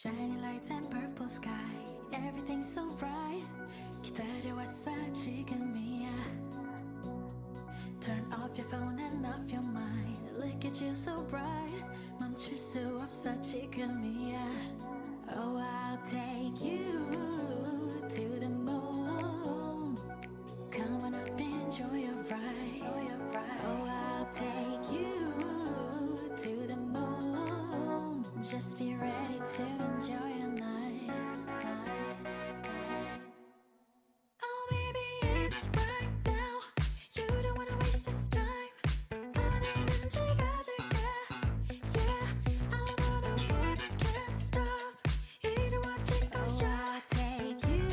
Shiny lights and purple sky, everything's so bright. 기다려왔어 지금이야. Turn off your phone and off your mind. Look at you so bright. 멈출 수 없어 지금이야. Oh, I'll take you to the moon. Come on up, enjoy your ride. Oh, I'll take you to the moon. Just be ready to enjoy your night. Oh, baby, it's right now. You don't wanna waste this time. 어디든지 가줄게. Yeah, I don't know what can't stop. 이리 와 찍어줘. I'll take you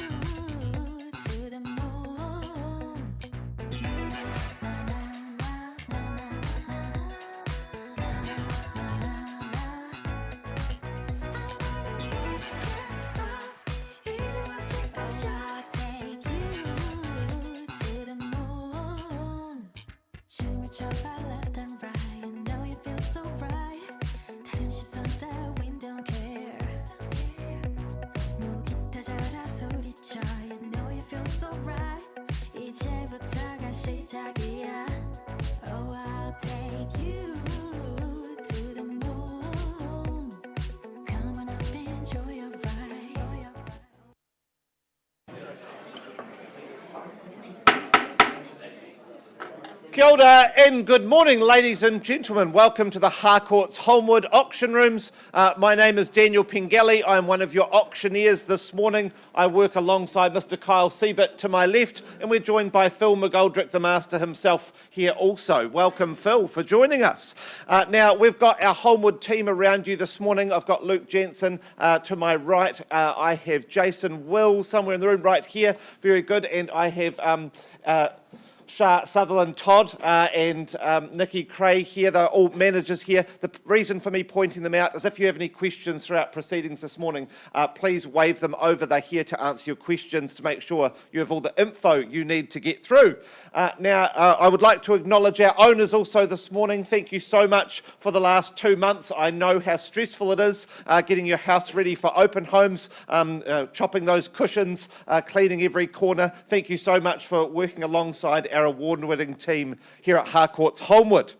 to the moon. Left and right, you know you feel so right. 다른 시선 따윈 don't care. 무기타져라 소리쳐, you know you feel so right. 이제부터가 시작이야. Oh, I'll take you to the moon. Come on up, enjoy your ride. Kia ora and good morning, ladies and gentlemen. Welcome to the Harcourt's Holmwood auction rooms. My name is Daniel Pengelly. I'm one of your auctioneers this morning. I work alongside Mr. Kyle Siebert to my left, and we're joined by Phil McGoldrick, the master himself, here also. Welcome, Phil, for joining us. Now, we've got our Holmwood team around you this morning. I've got Luke Jensen to my right. I have Jason Will somewhere in the room right here. Very good. And I have Shah Sutherland Todd and Nikki Cray here. They're all managers here. The reason for me pointing them out is if you have any questions throughout proceedings this morning, please wave them over. They're here to answer your questions to make sure you have all the info you need to get through. Now, I would like to acknowledge our owners also this morning. Thank you so much for the last 2 months. I know how stressful it is getting your house ready for open homes, chopping those cushions, cleaning every corner. Thank you so much for working alongside our award-winning team here at Harcourt's Holmwood.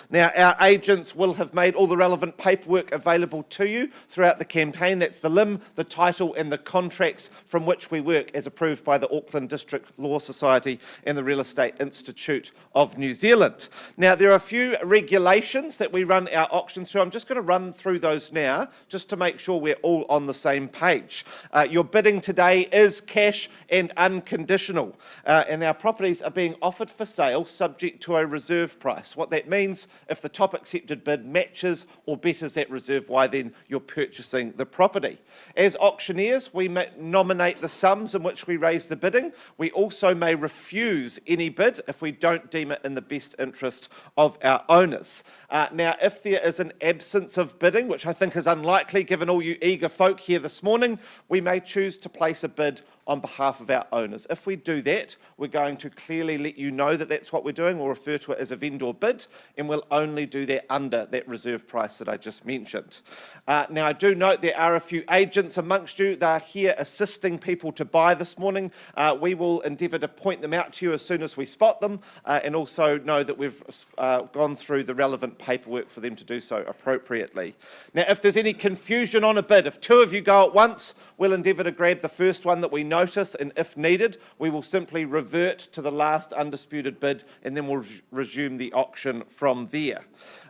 Now, our agents will have made all the relevant paperwork available to you throughout the campaign. That's the LIM, the title and the contracts from which we work as approved by the Auckland District Law Society and the Real Estate Institute of New Zealand. Now, there are a few regulations that we run our auctions through. I'm just going to run through those now just to make sure we're all on the same page. Your bidding today is cash and unconditional, and our properties are being offered for sale subject to a reserve price. What that means, if the top accepted bid matches or betters that reserve, why then you're purchasing the property. As auctioneers, we may nominate the sums in which we raise the bidding. We also may refuse any bid if we don't deem it in the best interest of our owners. Now, if there is an absence of bidding, which I think is unlikely given all you eager folk here this morning, we may choose to place a bid on behalf of our owners. If we do that, we're going to clearly let you know that that's what we're doing. We'll refer to it as a vendor bid, and we'll only do that under that reserve price that I just mentioned. Now, I do note there are a few agents amongst you. They're here assisting people to buy this morning. We will endeavour to point them out to you as soon as we spot them, and also know that we've gone through the relevant paperwork for them to do so appropriately. Now, if there's any confusion on a bid, if two of you go at once, we'll endeavour to grab the first one that we notice, and if needed, we will simply revert to the last undisputed bid, and then we'll resume the auction from there.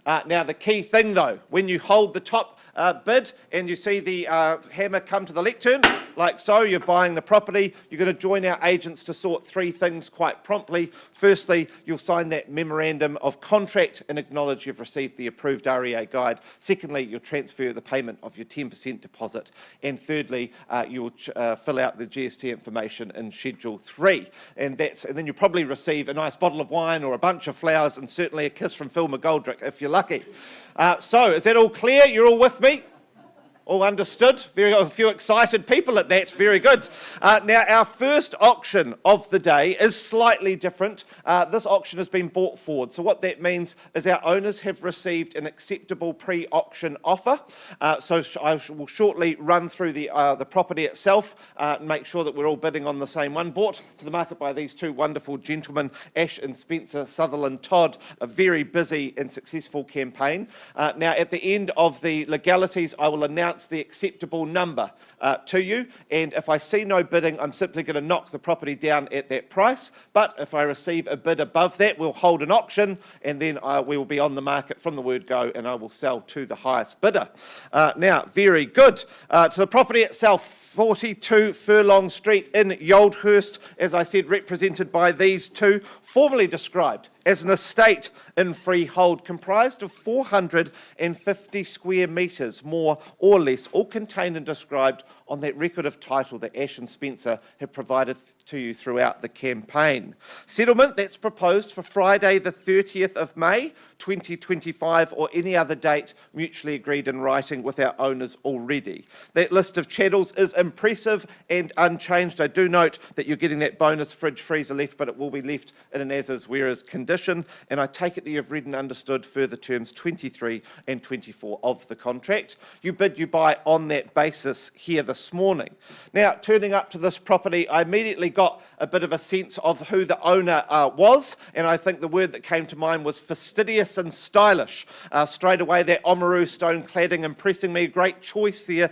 Now, the key thing, though, when you hold the top bid and you see the hammer come to the lectern, like so, you're buying the property, you're going to join our agents to sort three things quite promptly. Firstly, you'll sign that memorandum of contract and acknowledge you've received the approved REA guide. Secondly, you'll transfer the payment of your 10% deposit. And thirdly, you'll fill out the GST information in Schedule 3. And then you'll probably receive a nice bottle of wine or a bunch of flowers and certainly a kiss from Phil McGoldrick if you're lucky. So, is that all clear? You're all with me? All understood. A few excited people at that. Very good. Now, our first auction of the day is slightly different. This auction has been brought forward. So what that means is our owners have received an acceptable pre-auction offer. So I will shortly run through the property itself and make sure that we're all bidding on the same one. Brought to the market by these two wonderful gentlemen, Ash and Spencer Sutherland Todd. A very busy and successful campaign. Now, at the end of the legalities, I will announce the acceptable number to you, and if I see no bidding, I'm simply going to knock the property down at that price. But if I receive a bid above that, we'll hold an auction, and then we will be on the market from the word go, and I will sell to the highest bidder. Now, very good. To the property itself, 42 Furlong Street in Yoldhurst, as I said, represented by these two, formerly described as an estate in freehold, comprised of 450 square metres, more or less, all contained and described on that record of title that Ash and Spencer have provided to you throughout the campaign. Settlement that's proposed for Friday the 30th of May 2025 or any other date mutually agreed in writing with our owners already. That list of chattels is impressive and unchanged. I do note that you're getting that bonus fridge freezer left, but it will be left in an as-is whereas condition, and I take it that you've read and understood further terms 23 and 24 of the contract. You bid, you buy on that basis here this morning. Now, turning up to this property, I immediately got a bit of a sense of who the owner was, and I think the word that came to mind was fastidious and stylish. Straight away, that Oamaru stone cladding impressing me. Great choice there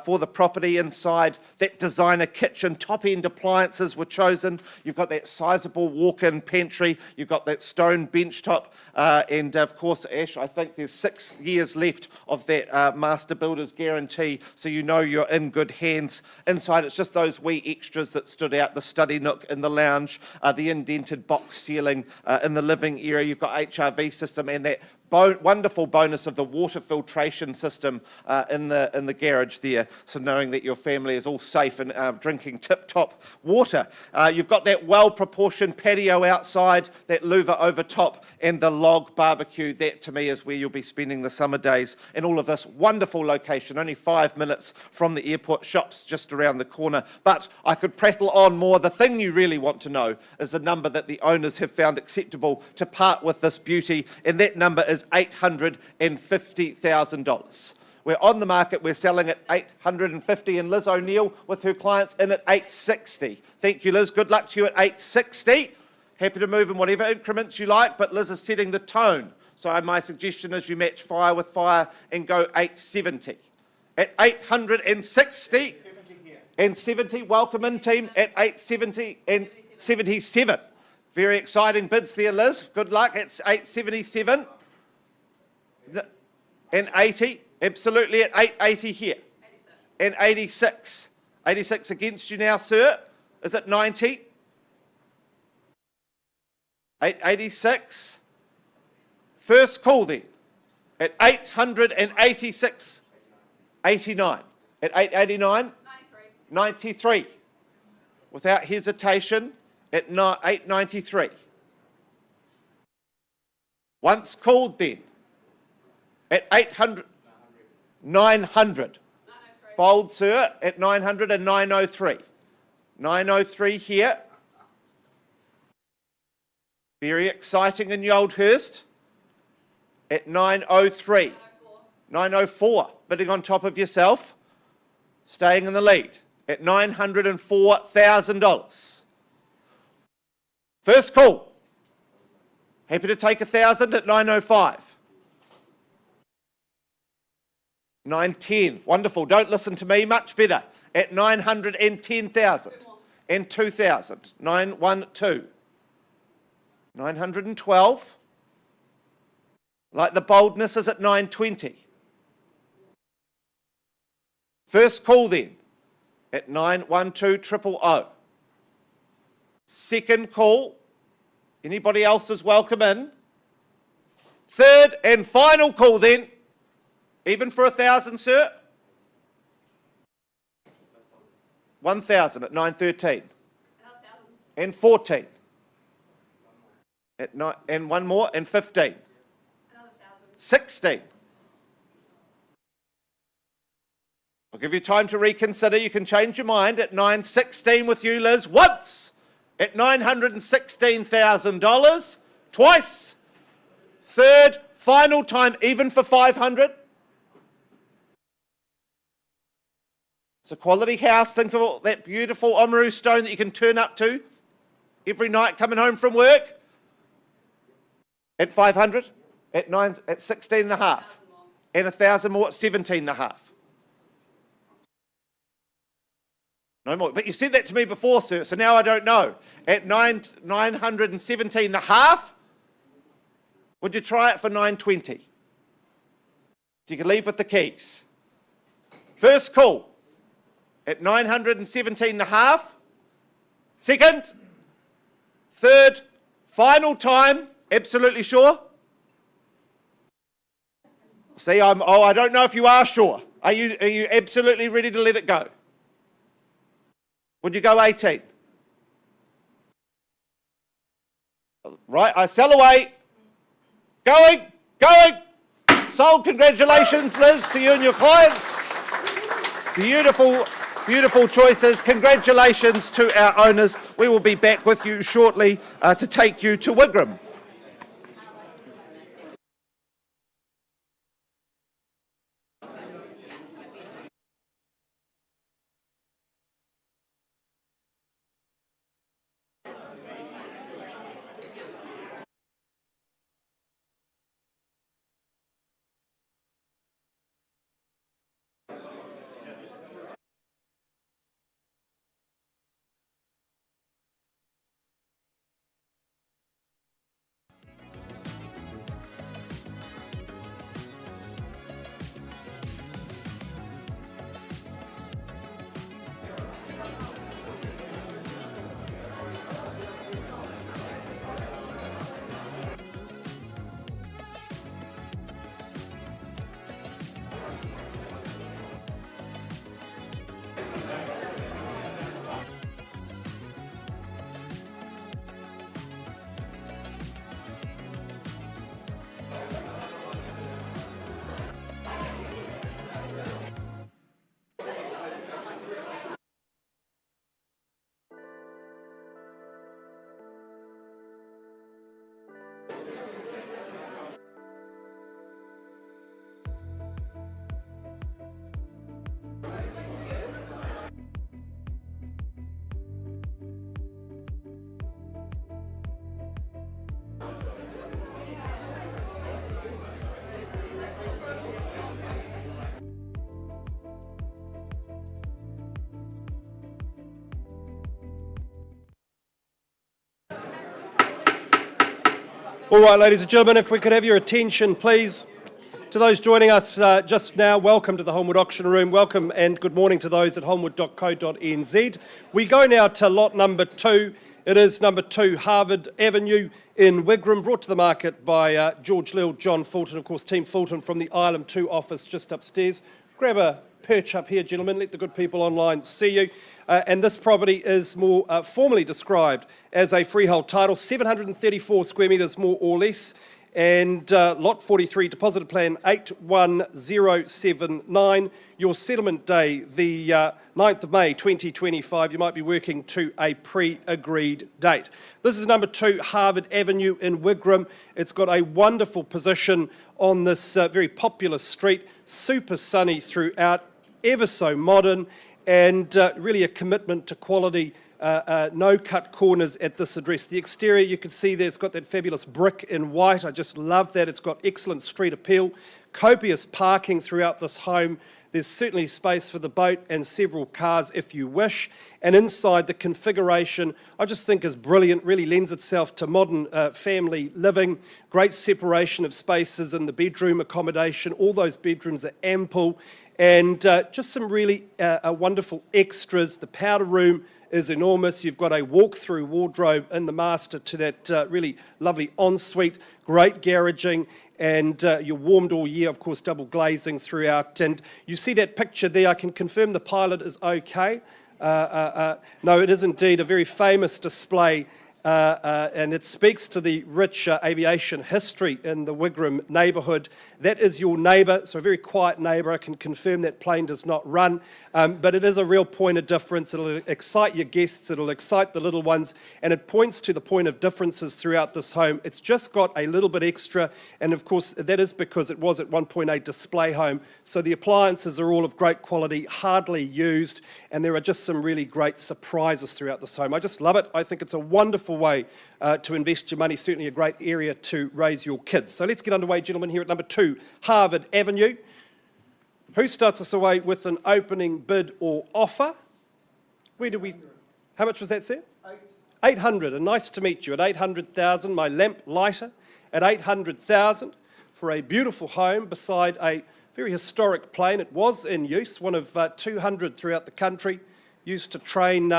for the property inside. That designer kitchen, top-end appliances were chosen. You've got that sizable walk-in pantry. You've got that stone bench top, and of course, Ash, I think there's 6 years left of that master builder's guarantee, so you know you're in good hands. Inside, it's just those wee extras that stood out: the study nook in the lounge, the indented box ceiling in the living area. You've got HRV system and that wonderful bonus of the water filtration system in the garage there, so knowing that your family is all safe and drinking tip-top water. You've got that well-proportioned patio outside, that louver over top, and the log barbecue. That, to me, is where you'll be spending the summer days. And all of this wonderful location, only 5 minutes from the airport, shops just around the corner. But I could prattle on more. The thing you really want to know is the number that the owners have found acceptable to part with this beauty, and that number is $850,000. We're on the market, we're selling at $850,000, and Liz O'Neill with her clients in at $860,000. Thank you, Liz. Good luck to you at $860,000. Happy to move in whatever increments you like, but Liz is setting the tone. So my suggestion is you match fire with fire and go $870,000. At $860,000 and $70,000, welcome in team at $870,000 and $77,000. Very exciting bids there, Liz. Good luck. It's $877,000. And 80, absolutely at 880 here. 86. And 86. 86 against you now, sir. Is it 90? 886. First call then. At 886. 89. At 889. 93. Without hesitation at 893. Once called then. At 800, 900. Bold, sir, at 900 and 903. 903 here. Very exciting in Yoldhurst. At 903. 904, bidding on top of yourself. Staying in the lead at $904,000. First call. Happy to take 1,000 at 905. 910, wonderful. Don't listen to me, much better. At 910,000 and 2,000. 912. 912. Like the boldness is at 920. First call then at 912,000. Second call. Anybody else is welcome in. Third and final call then. Even for 1,000, sir? 1,000 at 913. And 14. At 9, and one more, and 15. 16. I'll give you time to reconsider. You can change your mind at 916 with you, Liz. Once at $916,000. Twice. Third, final time, even for 500. It's a quality house. Think of all that beautiful Oamaru stone that you can turn up to every night coming home from work. At 500, at 16 and a half, and 1,000 more at 17 and a half. No more. But you said that to me before, sir, so now I don't know. At 917 and a half, would you try it for 920? So you can leave with the keys. First call at 917 and a half. Second, third, final time. Absolutely sure? See, I don't know if you are sure. Are you absolutely ready to let it go? Would you go 18? Right, I sell away. Going. Sold. Congratulations, Liz, to you and your clients. Beautiful choices. Congratulations to our owners. We will be back with you shortly to take you to Wigram. All right, ladies and gentlemen, if we could have your attention, please. To those joining us just now, welcome to the Holmwood Auction Room. Welcome and good morning to those at holmwood.co.nz. We go now to lot number 2. It is number 2 Harvard Avenue in Wigram, brought to the market by George Lill, John Fulton, of course, Team Fulton from the Ireland 2 office just upstairs. Grab a perch up here, gentlemen. Let the good people online see you. And this property is more formally described as a freehold title, 734 square metres more or less, and lot 43, deposited plan 81079. Your settlement day, the 9th of May 2025. You might be working to a pre-agreed date. This is number 2 Harvard Avenue in Wigram. It's got a wonderful position on this very popular street, super sunny throughout, ever so modern, and really a commitment to quality, no cut corners at this address. The exterior, you can see there, it's got that fabulous brick in white. I just love that. It's got excellent street appeal, copious parking throughout this home. There's certainly space for the boat and several cars if you wish. And inside, the configuration, I just think is brilliant, really lends itself to modern family living. Great separation of spaces in the bedroom accommodation. All those bedrooms are ample. And just some really wonderful extras. The powder room is enormous. You've got a walk-through wardrobe in the master to that really lovely ensuite, great garaging, and you're warmed all year, of course, double glazing throughout. And you see that picture there. I can confirm the pilot is okay. No, it is indeed a very famous display and it speaks to the rich aviation history in the Wigram neighbourhood. That is your neighbour, so a very quiet neighbour. I can confirm that plane does not run, but it is a real point of difference. It'll excite your guests, it'll excite the little ones, and it points to the point of differences throughout this home. It's just got a little bit extra, and of course that is because it was at one point a display home, so the appliances are all of great quality, hardly used, and there are just some really great surprises throughout this home. I just love it. I think it's a wonderful way to invest your money, certainly a great area to raise your kids. So let's get underway, gentlemen, here at number 2, Harvard Avenue. Who starts us away with an opening bid or offer? Where do we... How much was that, sir? 800, and nice to meet you. At 800,000, my lamp lighter. At 800,000 for a beautiful home beside a very historic plane. It was in use, one of 200 throughout the country, used to train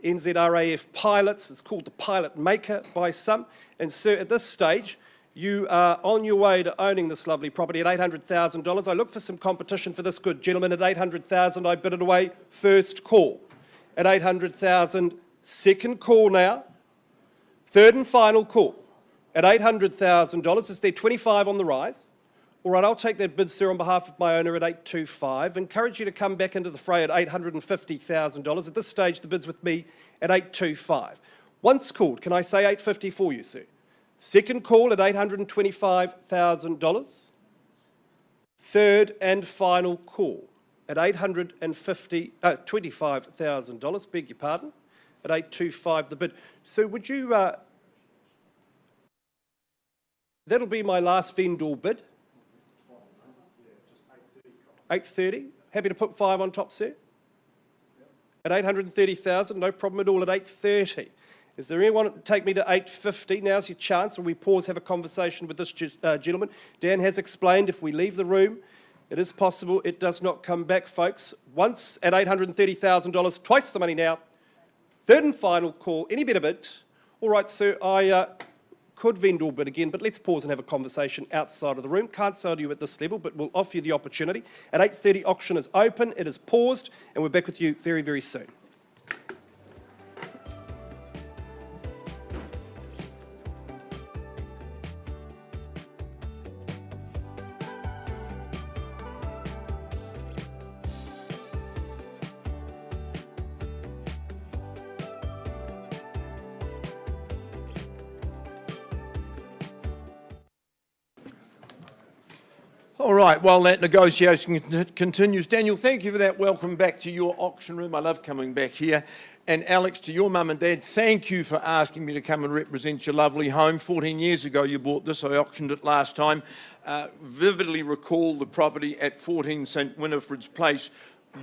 NZRAF pilots. It's called the Pilot Maker by some. And sir, at this stage, you are on your way to owning this lovely property at $800,000. I look for some competition for this good gentleman. At $800,000, I bid it away. First call. At $800,000, second call now. Third and final call. At $800,000, is there 25 on the rise? All right, I'll take that bid, sir, on behalf of my owner at 825. Encourage you to come back into the fray at $850,000. At this stage, the bid's with me at 825. Once called, can I say 850 for you, sir? Second call at $825,000. Third and final call at $25,000, beg your pardon, at 825 the bid. So would you, that'll be my last vendor bid. 830, happy to put 5 on top, sir? At 830,000, no problem at all at 830. Is there anyone that take me to 850? Now's your chance, or we pause, have a conversation with this gentleman. Dan has explained if we leave the room, it is possible it does not come back, folks. Once at $830,000, twice the money now. Third and final call. Any better bid? All right, sir, I could vendor bid again, but let's pause and have a conversation outside of the room. Can't sell to you at this level, but we'll offer you the opportunity. At 8:30, auction is open, it is paused, and we're back with you very, very soon. All right, while that negotiation continues, Daniel, thank you for that. Welcome back to your auction room. I love coming back here. And Alex, to your mum and dad, thank you for asking me to come and represent your lovely home. 14 years ago you bought this. I auctioned it last time. Vividly recall the property at 14 St Winifred's Place.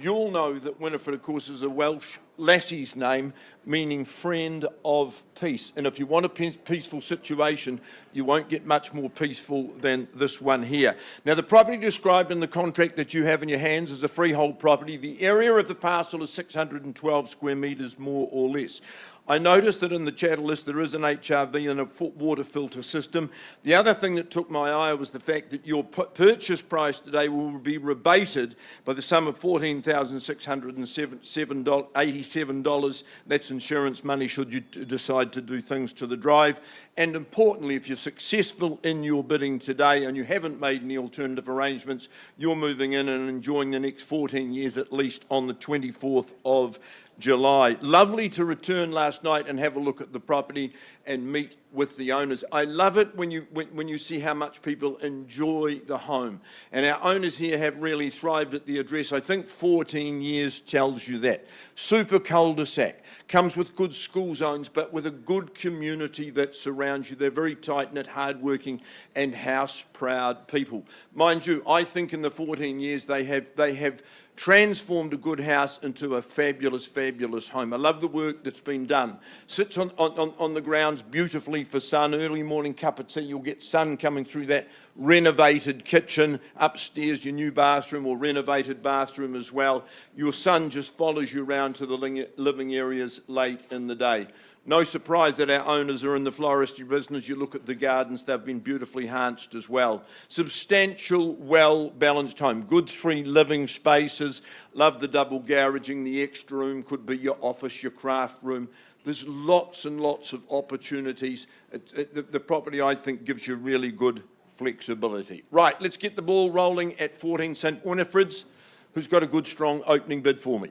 You'll know that Winifred, of course, is a Welsh lassie's name, meaning friend of peace. And if you want a peaceful situation, you won't get much more peaceful than this one here. Now, the property described in the contract that you have in your hands is a freehold property. The area of the parcel is 612 square metres, more or less. I noticed that in the chattel list there is an HRV and a water filter system. The other thing that took my eye was the fact that your purchase price today will be rebated by the sum of $14,687. That's insurance money should you decide to do things to the drive. And importantly, if you're successful in your bidding today and you haven't made any alternative arrangements, you're moving in and enjoying the next 14 years at least on the 24th of July. Lovely to return last night and have a look at the property and meet with the owners. I love it when you see how much people enjoy the home. And our owners here have really thrived at the address. I think 14 years tells you that. Super cul-de-sac. Comes with good school zones, but with a good community that surrounds you. They're very tight-knit, hard-working and house-proud people. Mind you, I think in the 14 years they have transformed a good house into a fabulous, fabulous home. I love the work that's been done. Sits on the grounds beautifully for sun. Early morning cup of tea, you'll get sun coming through that renovated kitchen. Upstairs, your new bathroom or renovated bathroom as well. Your son just follows you around to the living areas late in the day. No surprise that our owners are in the floristry business. You look at the gardens, they've been beautifully enhanced as well. Substantial, well-balanced home. Good 3 living spaces. Love the double garaging. The extra room could be your office, your craft room. There's lots and lots of opportunities. The property, I think, gives you really good flexibility. Right, let's get the ball rolling at 14 St Winifred's. Who's got a good, strong opening bid for me?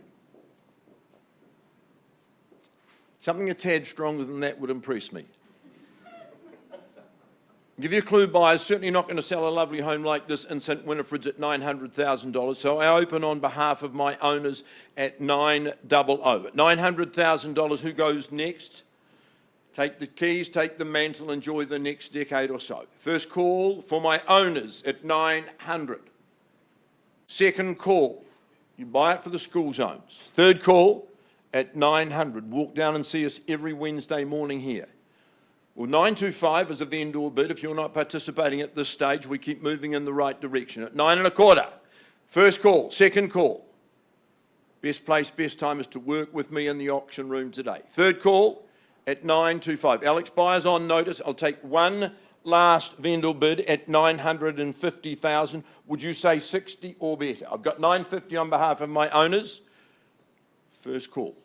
Something a tad stronger than that would impress me. I'll give you a clue, buyers, certainly not going to sell a lovely home like this in St Winifred's at $900,000. So I open on behalf of my owners at $900. At $900,000, who goes next? Take the keys, take the mantle, enjoy the next decade or so. First call for my owners at $900. Second call, you buy it for the school zones. Third call at $900. Walk down and see us every Wednesday morning here. Well, 925 is a vendor bid. If you're not participating at this stage, we keep moving in the right direction. At $925, first call. Second call, best place, best time is to work with me in the auction room today. Third call at $925. Alex, buyers on notice. I'll take one last vendor bid at $950,000. Would you say 60 or better? I've got $950 on behalf of my owners. First call.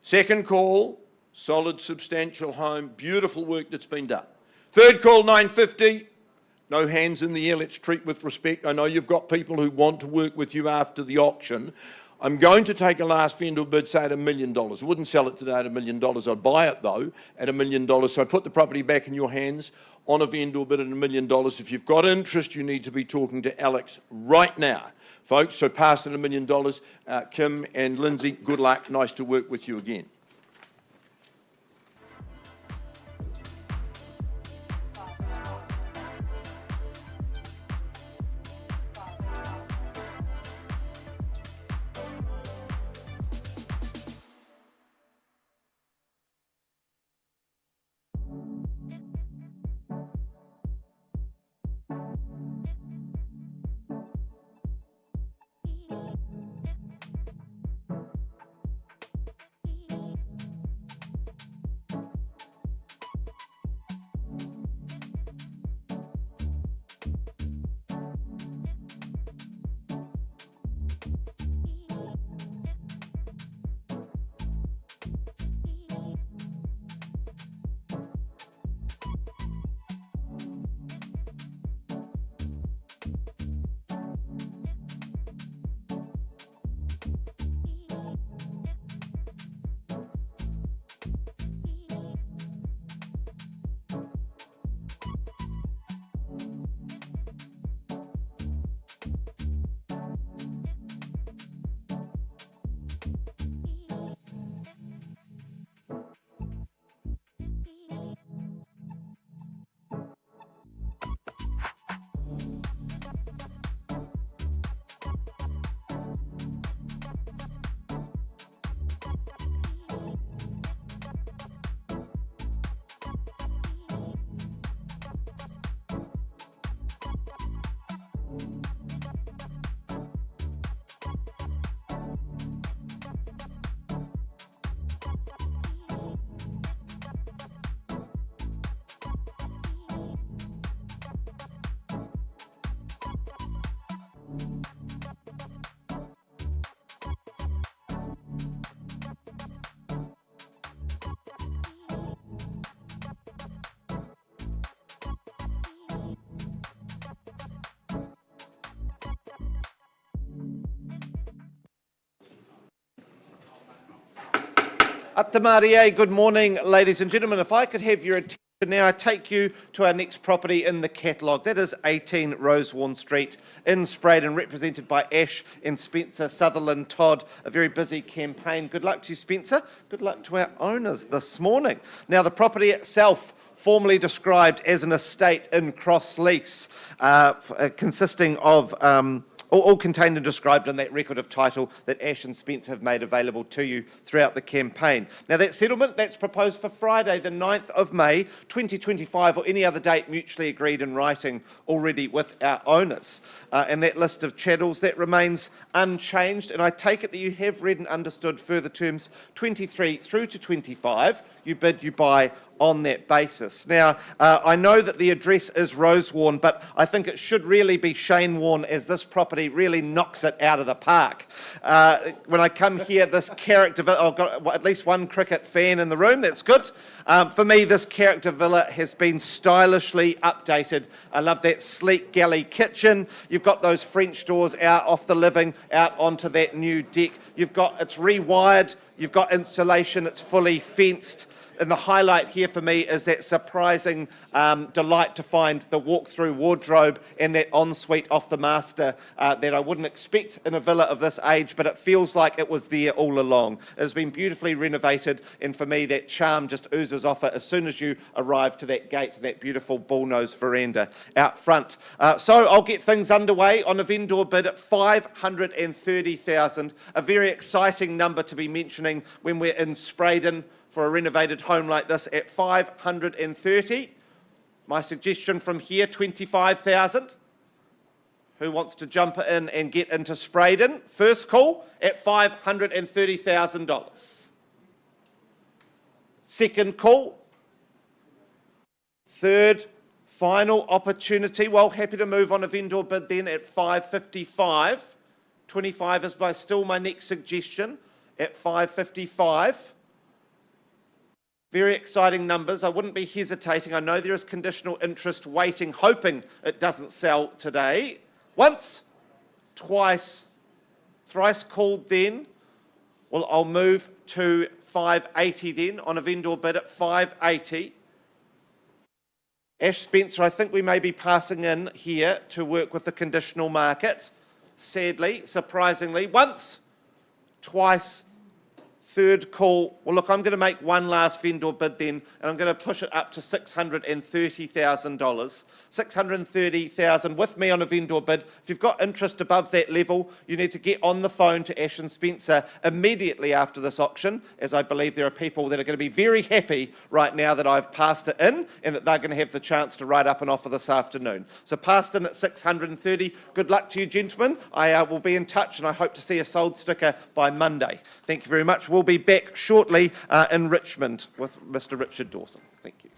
Second call, solid, substantial home, beautiful work that's been done. Third call, $950. No hands in the air, let's treat with respect. I know you've got people who want to work with you after the auction. I'm going to take a last vendor bid, say at $1 million. I wouldn't sell it today at $1 million. I'd buy it, though, at $1 million. So I put the property back in your hands on a vendor bid at $1 million. If you've got interest, you need to be talking to Alex right now, folks. So pass it $1 million. Kim and Lindsay, good luck. Nice to work with you again. Atamarie, good morning, ladies and gentlemen. If I could have your attention now, I take you to our next property in the catalogue. That is 18 Rosewarne Street in Spraydon, represented by Ash and Spencer Sutherland Todd. A very busy campaign. Good luck to you, Spencer. Good luck to our owners this morning. Now, the property itself, formally described as an estate in cross lease, consisting of all contained and described in that record of title that Ash and Spence have made available to you throughout the campaign. Now, that settlement, that's proposed for Friday, the 9th of May, 2025, or any other date mutually agreed in writing already with our owners. And that list of chattels, that remains unchanged. And I take it that you have read and understood further terms 23 through to 25. You bid, you buy on that basis. Now, I know that the address is Rosewarne, but I think it should really be Shanewarne, as this property really knocks it out of the park. When I come here, this character villa, I've got at least one cricket fan in the room, that's good. For me, this character villa has been stylishly updated. I love that sleek galley kitchen. You've got those French doors out off the living, out onto that new deck. It's rewired, you've got insulation, it's fully fenced. And the highlight here for me is that surprising delight to find the walk-through wardrobe and that ensuite off the master that I wouldn't expect in a villa of this age, but it feels like it was there all along. It's been beautifully renovated, and for me that charm just oozes off it as soon as you arrive to that gate, that beautiful bullnose veranda out front. So I'll get things underway on a vendor bid at $530,000, a very exciting number to be mentioning when we're in Spraydon for a renovated home like this at 530. My suggestion from here, 25,000. Who wants to jump in and get into Spraydon? First call at $530,000. Second call. Third, final opportunity. Well, happy to move on a vendor bid then at 555. 25 is still my next suggestion at 555. Very exciting numbers. I wouldn't be hesitating. I know there is conditional interest waiting, hoping it doesn't sell today. Once, twice, thrice called then. Well, I'll move to 580 then on a vendor bid at 580. Ash Spencer, I think we may be passing in here to work with the conditional market. Sadly, surprisingly, once, twice, third call. Well, look, I'm going to make one last vendor bid then, and I'm going to push it up to $630,000. $630,000 with me on a vendor bid. If you've got interest above that level, you need to get on the phone to Ash and Spencer immediately after this auction, as I believe there are people that are going to be very happy right now that I've passed it in and that they're going to have the chance to write up an offer this afternoon. So passed in at 630. Good luck to you, gentlemen. I will be in touch, and I hope to see a sold sticker by Monday. Thank you very much. We'll be back shortly in Richmond with Mr. Richard Dawson. Thank you.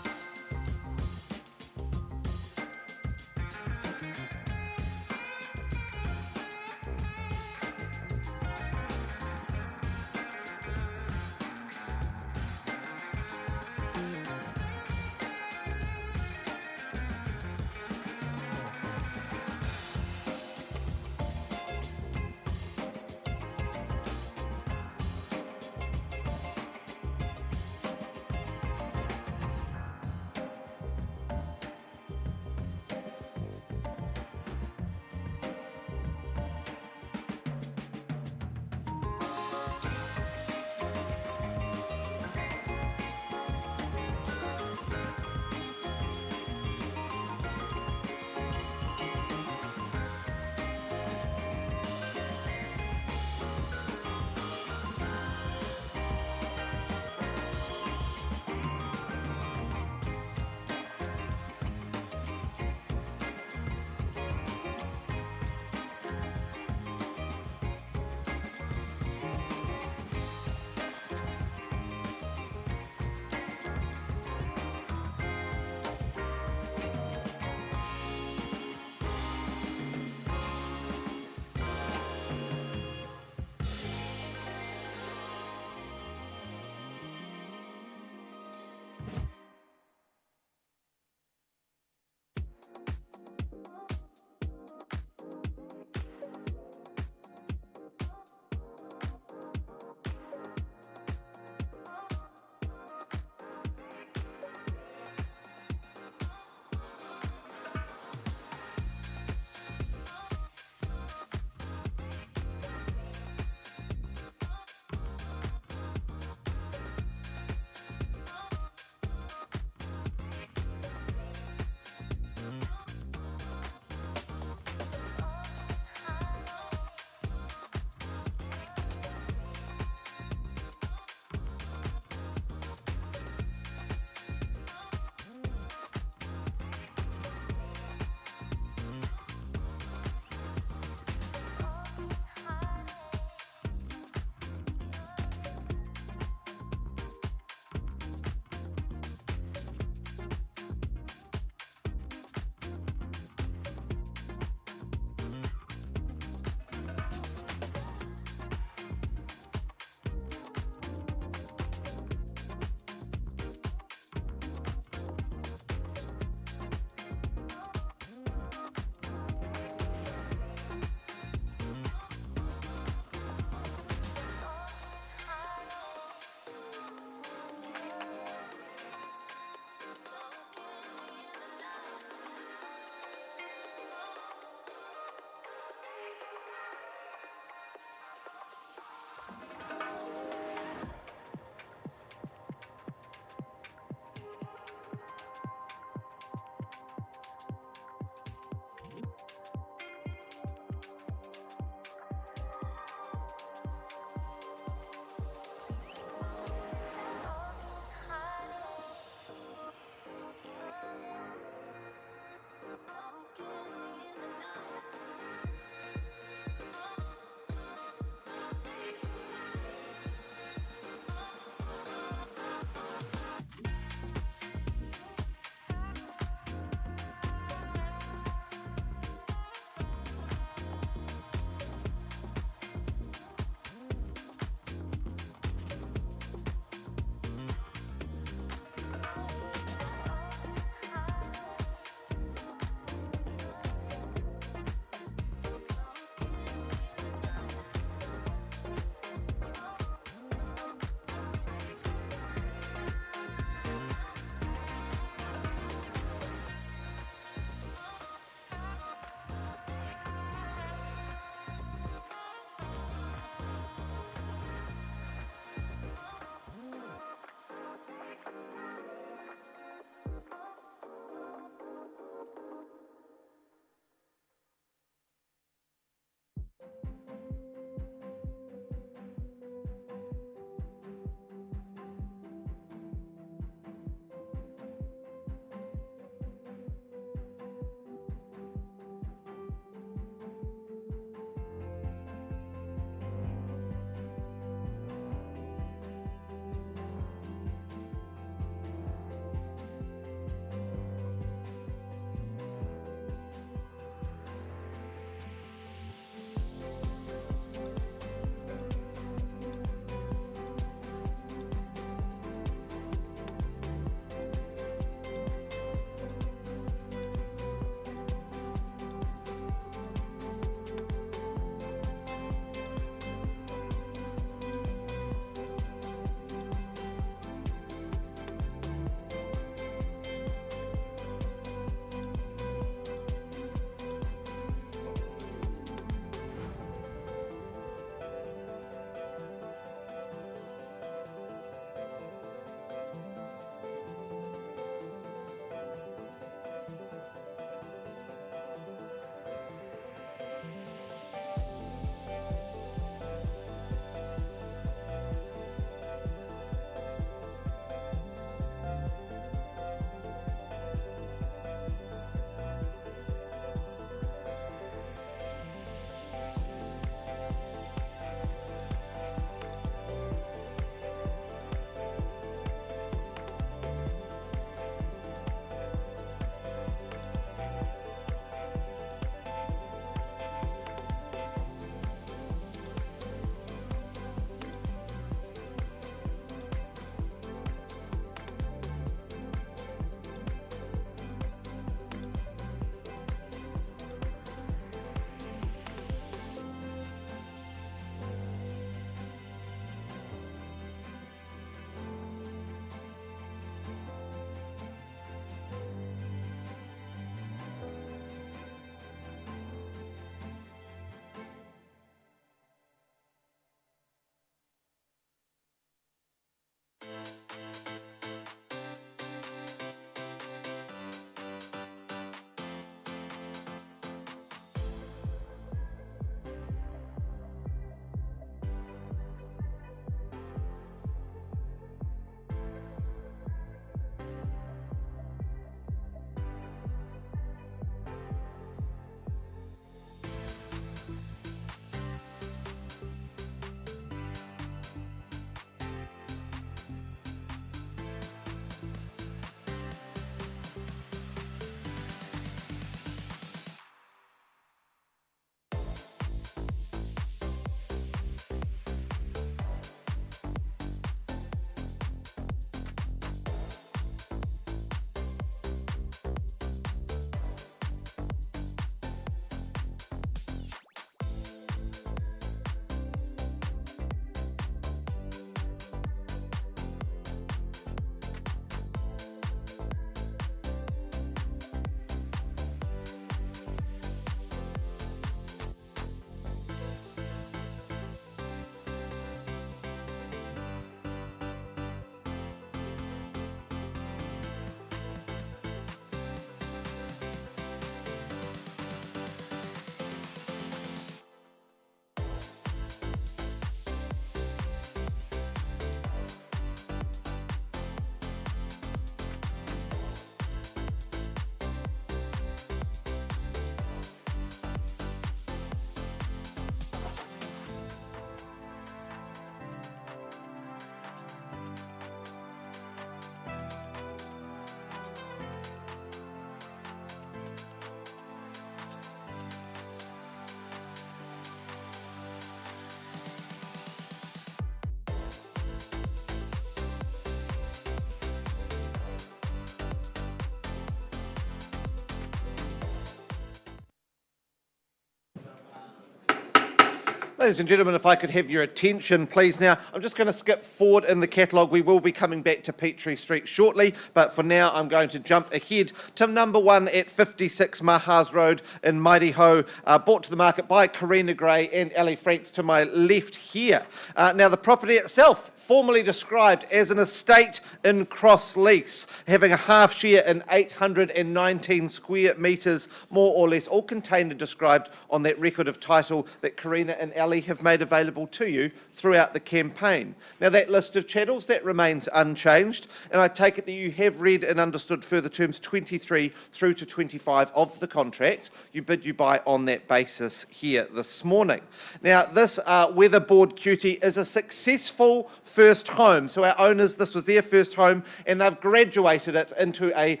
Ladies and gentlemen, if I could have your attention, please. Now, I'm just going to skip forward in the catalogue. We will be coming back to Petrie Street shortly, but for now, I'm going to jump ahead to number 1 at 56 Mahars Road in Mighty Ho, brought to the market by Karina Gray and Ali Franks to my left here. Now, the property itself, formally described as an estate in cross lease, having a half share in 819 square metres, more or less, all contained and described on that record of title that Karina and Ali have made available to you throughout the campaign. Now, that list of chattels, that remains unchanged, and I take it that you have read and understood further terms 23 through to 25 of the contract. You bid, you buy on that basis here this morning. Now, this weatherboard cutie is a successful first home. So our owners, this was their first home, and they've graduated it into a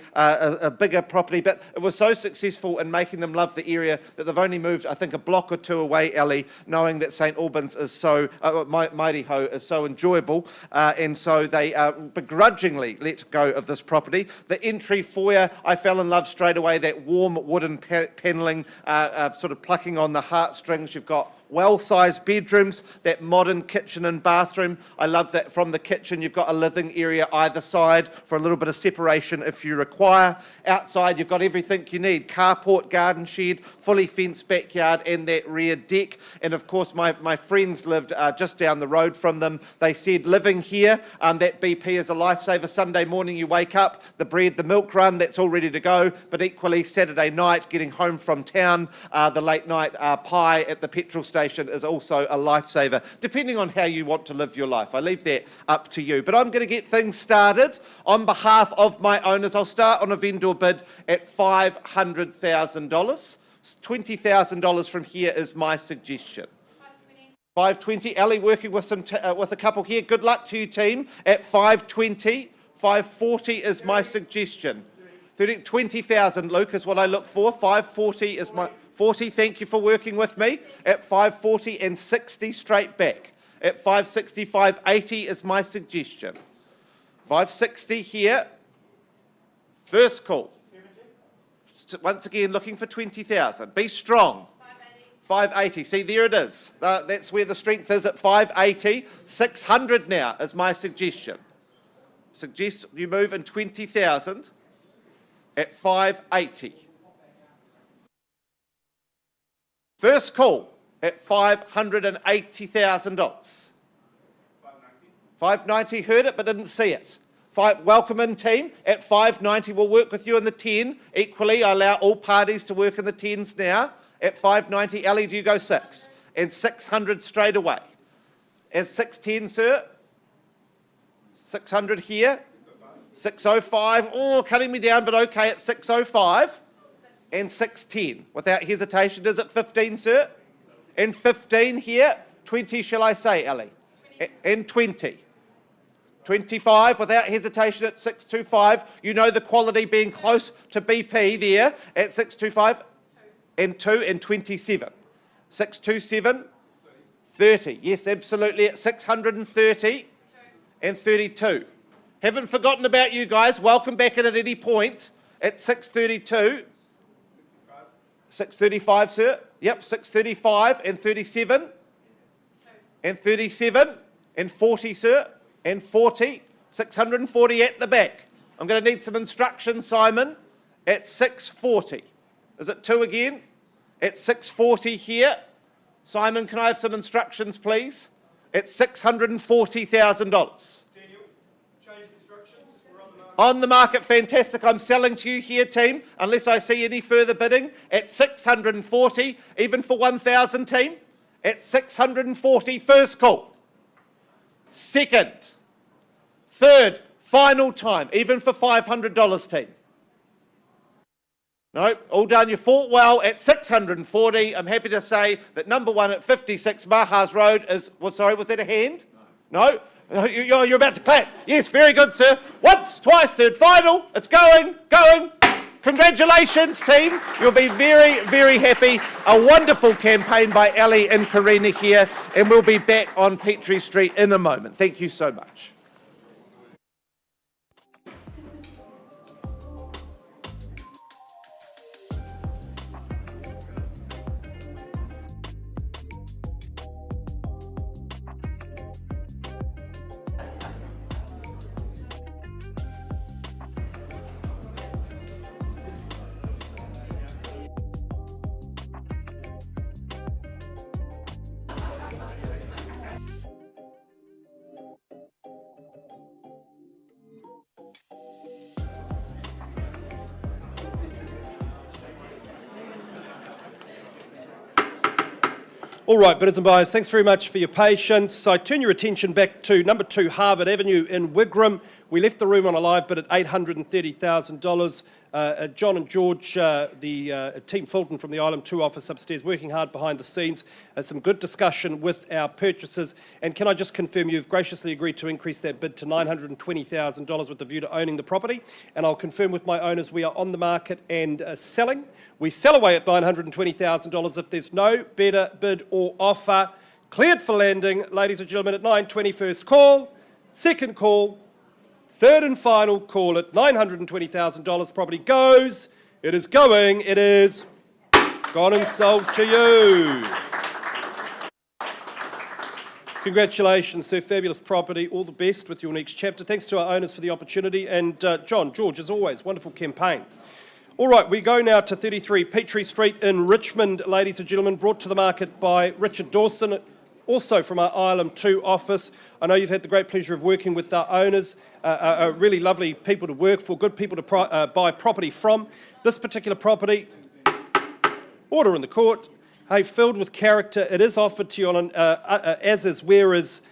bigger property, but it was so successful in making them love the area that they've only moved, I think, a block or two away, Ellie, knowing that St Albans is so, Mighty Ho is so enjoyable, and so they begrudgingly let go of this property. The entry foyer, I fell in love straight away, that warm wooden panelling, sort of plucking on the heartstrings. You've got well-sized bedrooms, that modern kitchen and bathroom. I love that from the kitchen you've got a living area either side for a little bit of separation if you require. Outside you've got everything you need, carport, garden shed, fully fenced backyard and that rear deck. And of course my friends lived just down the road from them. They said living here, that BP is a lifesaver. Sunday morning you wake up, the bread, the milk run, that's all ready to go. But equally Saturday night, getting home from town, the late night pie at the petrol station is also a lifesaver, depending on how you want to live your life. I leave that up to you. But I'm going to get things started on behalf of my owners. I'll start on a vendor bid at $500,000. $20,000 from here is my suggestion. 520. Ali working with with a couple here. Good luck to you, team. At 520. 540 is my suggestion. 20,000, Luke, is what I look for. 540 is my... 40, thank you for working with me. At 540 and 60 straight back. At 560, 580 is my suggestion. 560 here. First call. Once again, looking for 20,000. Be strong. 580. See, there it is. That's where the strength is at 580. 600 now is my suggestion. Suggest you move in 20,000 at 580. First call at $580,000. 590, heard it but didn't see it. Welcome in, team. At 590, we'll work with you in the 10. Equally, I allow all parties to work in the 10s now. At 590, Ali, do you go 6? And 600 straight away. As 610, sir. 600 here. 605. Oh, cutting me down, but okay, at 605. And 610, without hesitation. Is it 15, sir? And 15 here. 20, shall I say, Ali? And 20. 25, without hesitation at 625. You know the quality being close to BP there at 625. And 2 and 27. 627. 30. Yes, absolutely. At 630. And 32. Haven't forgotten about you guys. Welcome back in at any point. At 632. 635, sir. Yep, 635 and 37. And 37 and 40, sir. And 40. 640 at the back. I'm going to need some instructions, Simon. At 640. Is it 2 again? At 640 here. Simon, can I have some instructions, please? At $640,000. On the market, fantastic. I'm selling to you here, team, unless I see any further bidding, at 640, even for 1,000, team, at 640, first call. Second, third, final time, even for $500, team. No, all done. You fought well at 640. I'm happy to say that number 1 at 56 Mahars Road is, was that a hand? No? You're about to clap. Yes, very good, sir. Once, twice, third, final. It's going. Congratulations, team. You'll be very, very happy. A wonderful campaign by Ali and Karina here, and we'll be back on Petrie Street in a moment. Thank you so much. All right, bidders and buyers, thanks very much for your patience. I turn your attention back to number 2 Harvard Avenue in Wigram. We left the room on a live bid at $830,000. John and George, the team Fulton from the Island 2 office upstairs, working hard behind the scenes. Some good discussion with our purchasers. And can I just confirm you've graciously agreed to increase that bid to $920,000 with the view to owning the property. And I'll confirm with my owners we are on the market and selling. We sell away at $920,000 if there's no better bid or offer. Cleared for landing, ladies and gentlemen, at 9:20, first call, second call, third and final call at $920,000. Property goes. It is going. It is gone and sold to you. Congratulations, sir. Fabulous property. All the best with your next chapter. Thanks to our owners for the opportunity. And John, George, as always, wonderful campaign. All right, we go now to 33 Petrie Street in Richmond, ladies and gentlemen, brought to the market by Richard Dawson, also from our Ireland 2 office. I know you've had the great pleasure of working with our owners, really lovely people to work for, good people to buy property from. This particular property, order in the court, hey, filled with character. It is offered to you on an as is, where is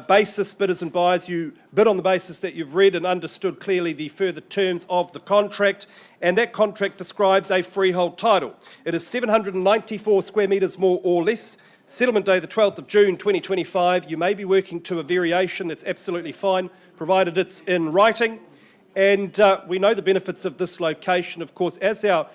basis, bidders and buyers. You bid on the basis that you've read and understood clearly the further terms of the contract, and that contract describes a freehold title. It is 794 square metres more or less. Settlement day, the 12th of June 2025. You may be working to a variation, that's absolutely fine, provided it's in writing. And we know the benefits of this location, of course, as our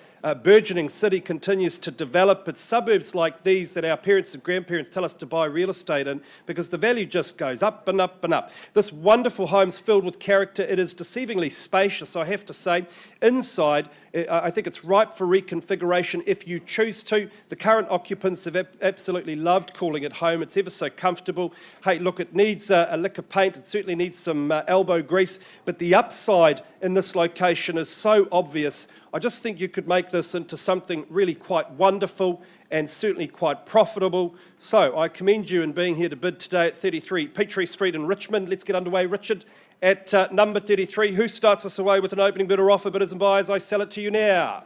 burgeoning city continues to develop. It's suburbs like these that our parents and grandparents tell us to buy real estate in, because the value just goes up and up and up. This wonderful home's filled with character. It is deceivingly spacious, I have to say. Inside, I think it's ripe for reconfiguration if you choose to. The current occupants have absolutely loved calling it home. It's ever so comfortable. Hey, look, it needs a lick of paint. It certainly needs some elbow grease. But the upside in this location is so obvious. I just think you could make this into something really quite wonderful and certainly quite profitable. So I commend you in being here to bid today at 33 Petrie Street in Richmond. Let's get underway, Richard. At number 33, who starts us away with an opening bid or offer? Bidders and buyers, I sell it to you now.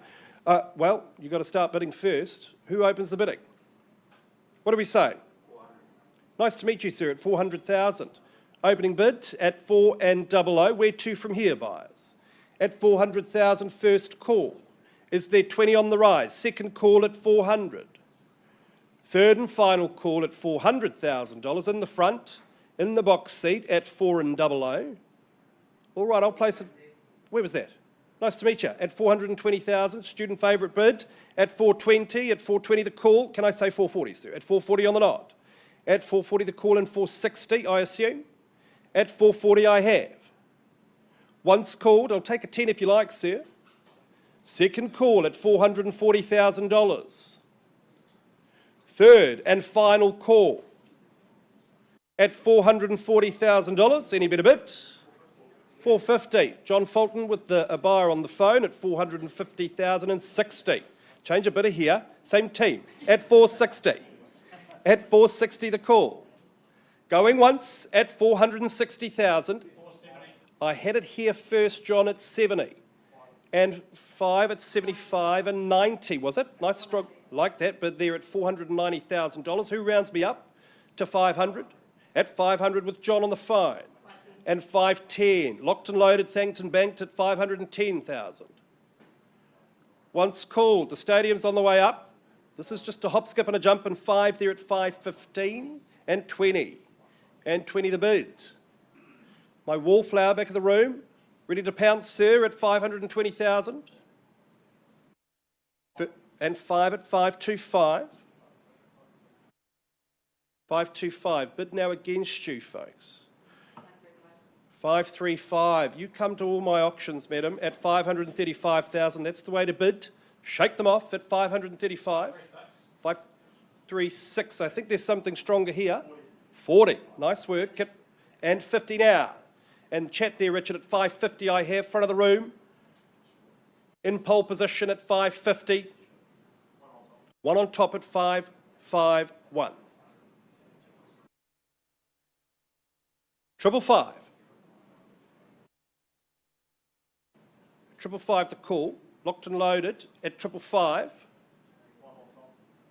Well, you've got to start bidding first. Who opens the bidding? What do we say? 400. Nice to meet you, sir, at 400,000. Opening bid at 400. Where to from here, buyers? At 400,000, first call. Is there 20 on the rise? Second call at 400. Third and final call at $400,000 in the front, in the box seat at 400. All right, I'll place it. Where was that? Nice to meet you. At 420,000, student favourite bid. At 420, at 420 the call. Can I say 440, sir? At 440 on the nod. At 440 the call, and 460, I assume. At 440 I have. Once called, I'll take a 10 if you like, sir. Second call at $440,000. Third and final call at $440,000. Any better bid? 450. John Fulton with a buyer on the phone at 450,060. Change a bidder here. Same team at 460. At 460 the call. Going once at 460,000. I had it here first, John, at 70. And 5 at 75 and 90, was it? Nice strong, like that, but they're at $490,000. Who rounds me up to 500? At 500 with John on the phone. And 510, locked and loaded, thanked and banked at 510,000. Once called, the stadium's on the way up. This is just a hop, skip and a jump, and 5 there at 515 and 20. And 20 the bid. My wallflower back of the room, ready to pounce, sir, at 520,000. And 5 at 525. 525. Bid now against you, folks. 535. You come to all my auctions, madam, at 535,000. That's the way to bid. Shake them off at 535. 536. I think there's something stronger here. 40. Nice work. And 50 now. And chat there, Richard, at 550 I have, front of the room. In pole position at 550. One on top at 551. 555. 555 the call, locked and loaded at 555.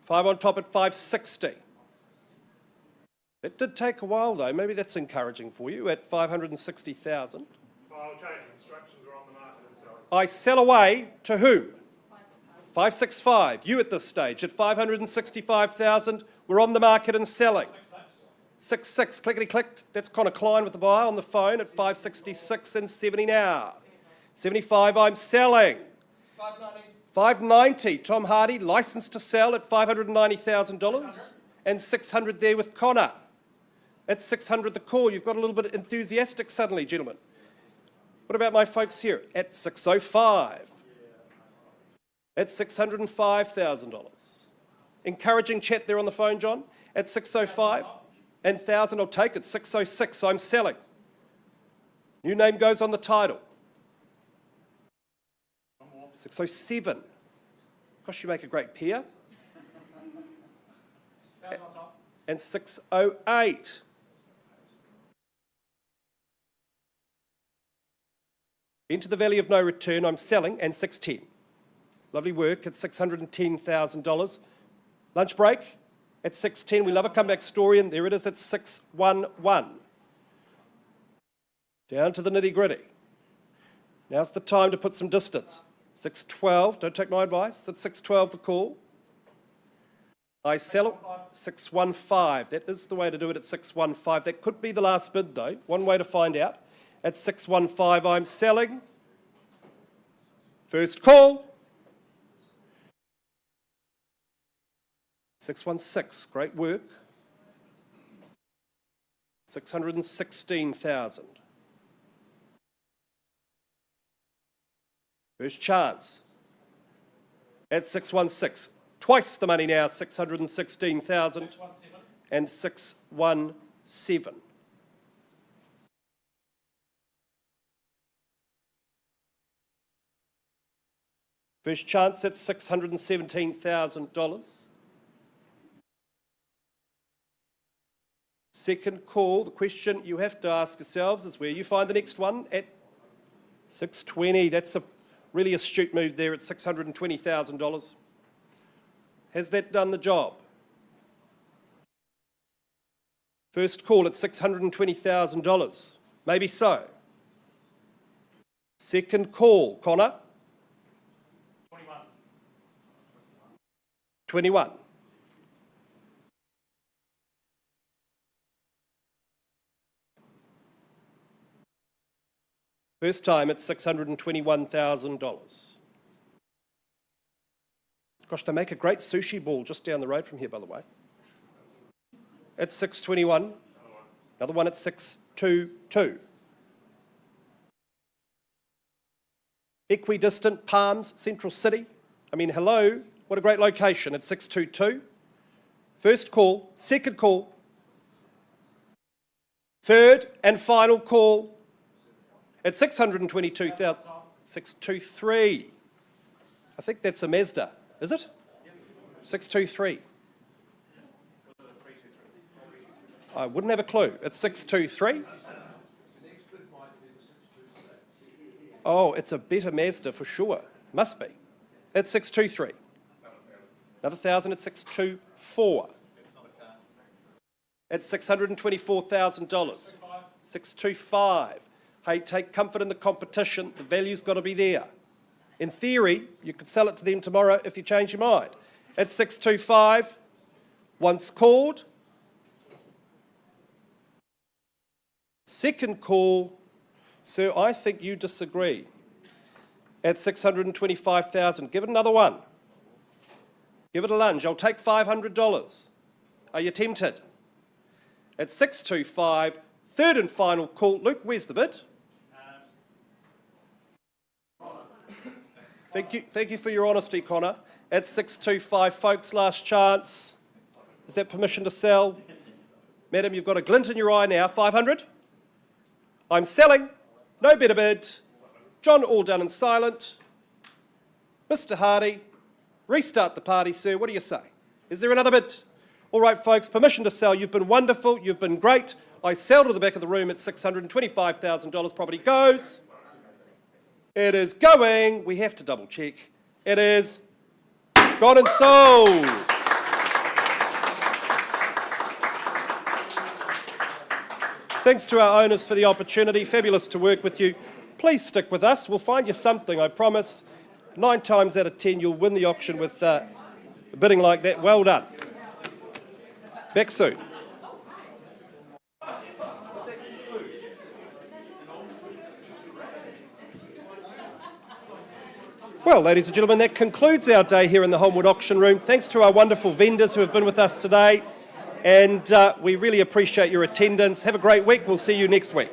5 on top at 560. It did take a while though. Maybe that's encouraging for you at 560,000. I'll change. Instructions are on the market and selling. I sell away to whom? 565. You at this stage at 565,000. We're on the market and selling. 66. Clickety click. That's Connor Klein with the buyer on the phone at 566 and 70 now. 75. I'm selling. 590. Tom Hardy licensed to sell at $590,000 and 600 there with Connor. At 600 the call. You've got a little bit enthusiastic suddenly, gentlemen. What about my folks here at 605? At $605,000. Encouraging chat there on the phone, John. At 605 and 1,000, I'll take it. 606, I'm selling. New name goes on the title. 607. Gosh, you make a great pair. And 608. Into the valley of no return, I'm selling, and 610. Lovely work at $610,000. Lunch break at 610. We love a comeback story, and there it is at 611. Down to the nitty-gritty. Now's the time to put some distance. 612, don't take my advice. At 612 the call. I sell it 615. That is the way to do it at 615. That could be the last bid though. One way to find out. At 615 I'm selling. First call. 616, great work. 616,000. First chance. At 616. Twice the money now, 616,000 and 617. First chance at $617,000. Second call, the question you have to ask yourselves is where you find the next one at 620. That's a really astute move there at $620,000. Has that done the job? First call at $620,000. Maybe so. Second call, Connor? 21. First time at $621,000. Gosh, they make a great sushi ball just down the road from here, by the way. At 621. Another one at 622. Equidistant Palms, Central City. I mean, hello, what a great location at 622. First call, second call. Third and final call at 622,000. 623. I think that's a Mazda. Is it? 623. I wouldn't have a clue. It's 623. Oh, it's a better Mazda for sure. Must be. It's 623. Another 1,000 at 624. At $624,000. 625. Hey, take comfort in the competition. The value's got to be there. In theory, you could sell it to them tomorrow if you change your mind. At 625, once called. Second call, sir, I think you disagree. At 625,000, give it another one. Give it a lunge. I'll take $500. Are you tempted? At 625, third and final call. Luke, where's the bid? Thank you for your honesty, Connor. At 625, folks, last chance. Is that permission to sell? Madam, you've got a glint in your eye now. 500? I'm selling. No better bid. John, all done and silent. Mr. Hardy, restart the party, sir. What do you say? Is there another bid? All right, folks, permission to sell. You've been wonderful. You've been great. I sell to the back of the room at $625,000. Property goes. It is going. We have to double check. It is gone and sold. Thanks to our owners for the opportunity. Fabulous to work with you. Please stick with us. We'll find you something, I promise. 9 times out of 10, you'll win the auction with bidding like that. Well done. Back soon. Well, ladies and gentlemen, that concludes our day here in the Holmwood auction room. Thanks to our wonderful vendors who have been with us today, and we really appreciate your attendance. Have a great week. We'll see you next week.